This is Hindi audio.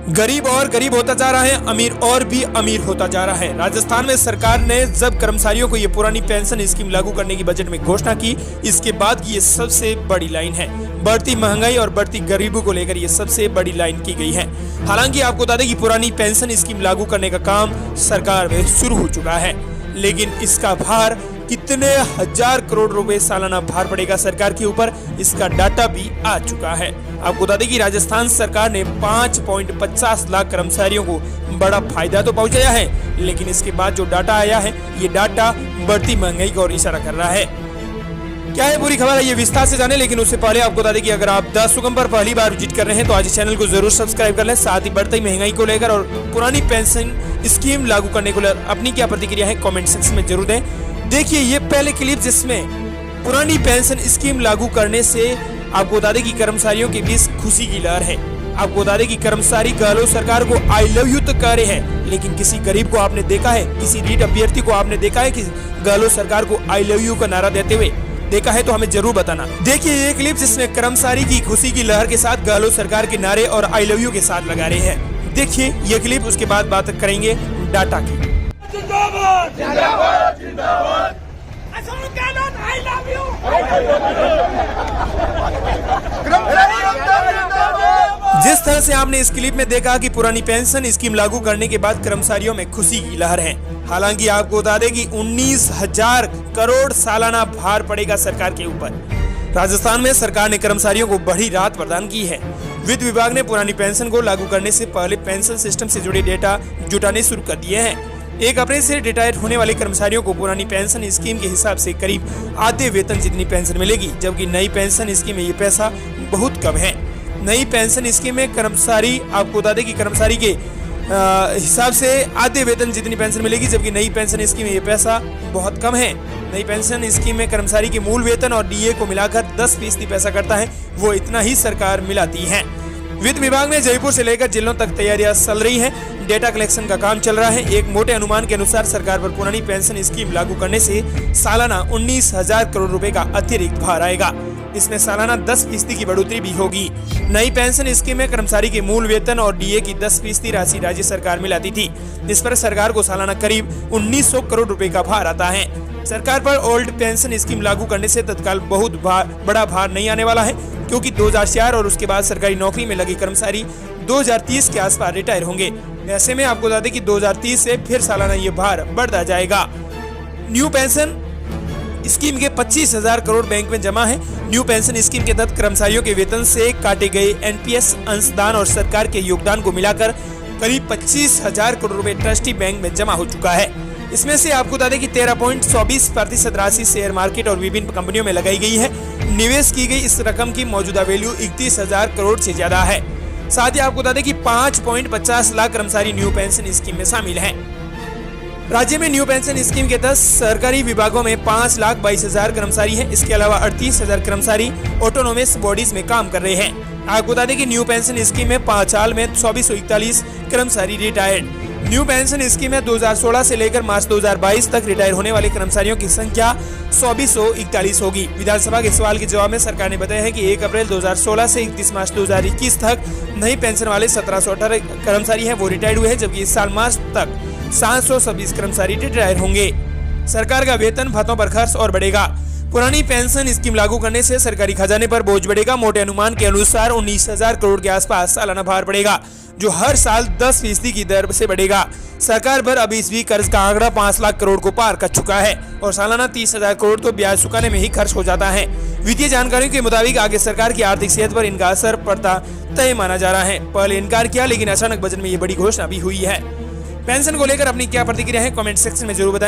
गरीब और गरीब होता जा रहा है, अमीर और भी अमीर होता जा रहा है। राजस्थान में सरकार ने जब कर्मचारियों को ये पुरानी पेंशन स्कीम लागू करने की बजट में घोषणा की, इसके बाद की ये सबसे बड़ी लाइन है। बढ़ती महंगाई और बढ़ती गरीबी को लेकर ये सबसे बड़ी लाइन की गई है। हालांकि आपको बता दें कि पुरानी पेंशन स्कीम लागू करने का काम सरकार में शुरू हो चुका है, लेकिन इसका भार कितने हजार करोड़ रुपए सालाना भार पड़ेगा सरकार के ऊपर, इसका डाटा भी आ चुका है। आपको बता दें कि राजस्थान सरकार ने 5.50 लाख कर्मचारियों को बड़ा फायदा तो पहुंचाया है, लेकिन इसके बाद जो डाटा आया है, ये डाटा बढ़ती महंगाई की ओर इशारा कर रहा है। क्या है पूरी खबर है, ये विस्तार से जाने, लेकिन उससे पहले आपको बता दें कि अगर आप द सुगम पर पहली बार विजिट कर रहे हैं तो आज चैनल को जरूर सब्सक्राइब कर लें। साथ ही बढ़ती महंगाई को लेकर और पुरानी पेंशन स्कीम लागू करने को लेकर अपनी क्या प्रतिक्रिया है कमेंट सेक्शन में जरूर दें। देखिए ये पहले क्लिप जिसमें पुरानी पेंशन स्कीम लागू करने से आपको बता दें कि कर्मचारियों के बीच खुशी की लहर है। आपको बता दें कि कर्मचारी गहलोत सरकार को आई लव यू तो कह रहे हैं, लेकिन किसी गरीब को आपने देखा है, किसी रीट अभ्यर्थी को आपने देखा है कि गहलोत सरकार को आई लव यू का नारा देते हुए? देखा है तो हमें जरूर बताना। देखिए ये क्लिप जिसमें कर्मचारी की खुशी की लहर के साथ गहलोत सरकार के नारे और आई लव यू के साथ लगा रहे हैं। देखिए ये क्लिप, उसके बाद बात करेंगे डाटा की। जिंदाबाद जिंदाबाद जिंदाबाद Ashok Gehlot I love you. जिस तरह से आपने इस क्लिप में देखा कि पुरानी पेंशन स्कीम लागू करने के बाद कर्मचारियों में खुशी की लहर है। हालांकि आपको बता दें कि 19,000 करोड़ सालाना भार पड़ेगा सरकार के ऊपर। राजस्थान में सरकार ने कर्मचारियों को बड़ी राहत प्रदान की है। वित्त विभाग ने पुरानी पेंशन को लागू करने से पहले पेंशन सिस्टम से जुड़े डेटा जुटाने शुरू कर दिए हैं। 1 अप्रैल से रिटायर होने वाले कर्मचारियों को पुरानी पेंशन स्कीम के हिसाब से करीब आधे वेतन जितनी पेंशन मिलेगी, जबकि नई पेंशन स्कीम में ये पैसा बहुत कम है। नई पेंशन स्कीम में कर्मचारी, आपको बता दें कि कर्मचारी के हिसाब से आधे वेतन जितनी पेंशन मिलेगी, जबकि नई पेंशन स्कीम में ये पैसा बहुत कम है। नई पेंशन स्कीम में कर्मचारी के मूल वेतन और डीए को मिलाकर 10% पैसा करता है, वो इतना ही सरकार मिलाती है। वित्त विभाग में जयपुर से लेकर जिलों तक तैयारियां चल रही हैं। डेटा कलेक्शन का काम चल रहा है। एक मोटे अनुमान के अनुसार सरकार पर पुरानी पेंशन स्कीम लागू करने से सालाना 19,000 करोड़ रुपए का अतिरिक्त भार आएगा। इसमें सालाना 10% की बढ़ोतरी भी होगी। नई पेंशन स्कीम में कर्मचारी के मूल वेतन और डीए की 10% राशि राज्य सरकार मिलाती थी। इस पर सरकार को सालाना करीब 1,900 करोड़ रुपए का भार आता है। सरकार पर ओल्ड पेंशन स्कीम लागू करने से तत्काल बहुत बड़ा भार नहीं आने वाला है, क्योंकि 2004 और उसके बाद सरकारी नौकरी में लगे कर्मचारी 2030 के आसपास रिटायर होंगे। ऐसे में आपको बता दें कि 2030 से फिर सालाना ये भार बढ़ता जाएगा। न्यू पेंशन स्कीम के 25,000 करोड़ बैंक में जमा है। न्यू पेंशन स्कीम के तहत कर्मचारियों के वेतन से काटे गए एनपीएस, अंशदान और सरकार के योगदान को मिलाकर करीब 25,000 करोड़ रुपए ट्रस्टी बैंक में जमा हो चुका है। इसमें से आपको बता दें कि 13.24% राशि शेयर मार्केट और विभिन्न कंपनियों में लगाई गई है। निवेश की गई इस रकम की मौजूदा वैल्यू 31,000 करोड़ से ज्यादा है। साथ ही आपको बता दें कि 5.50 लाख कर्मचारी न्यू पेंशन स्कीम में शामिल हैं। राज्य में न्यू पेंशन स्कीम के तहत सरकारी विभागों में 5,22,000 कर्मचारी हैं। इसके अलावा 38,000 कर्मचारी ऑटोनोमस बॉडीज में काम कर रहे हैं। आपको बता दें कि न्यू पेंशन स्कीम में 5 साल में 2441 कर्मचारी रिटायर्ड। न्यू पेंशन स्कीम में 2016 से लेकर मार्च 2022 तक रिटायर होने वाले कर्मचारियों की संख्या 2441 होगी। विधानसभा के सवाल के जवाब में सरकार ने बताया है कि 1 अप्रैल 2016 से 31 मार्च 2021 तक नई पेंशन वाले 1718 कर्मचारी हैं, वो रिटायर्ड हुए हैं, जबकि इस साल मार्च तक 726 कर्मचारी रिटायर होंगे। सरकार का वेतन भत्तों पर खर्च और बढ़ेगा। पुरानी पेंशन स्कीम लागू करने से सरकारी खजाने पर बोझ बढ़ेगा। मोटे अनुमान के अनुसार 19,000 करोड़ के आसपास सालाना भार पड़ेगा, जो हर साल 10% की दर से बढ़ेगा। सरकार पर अभी इस भी कर्ज का आंकड़ा 5 लाख करोड़ को पार कर चुका है और सालाना 30,000 करोड़ तो ब्याज चुकाने में ही खर्च हो जाता है। वित्तीय जानकारियों के मुताबिक आगे सरकार की आर्थिक सेहत पर इनका असर पड़ता तय माना जा रहा है। पहले इनकार किया, लेकिन अचानक बजट में ये बड़ी घोषणा भी हुई है। पेंशन को लेकर अपनी क्या प्रतिक्रिया है कमेंट सेक्शन में जरूर बताएं।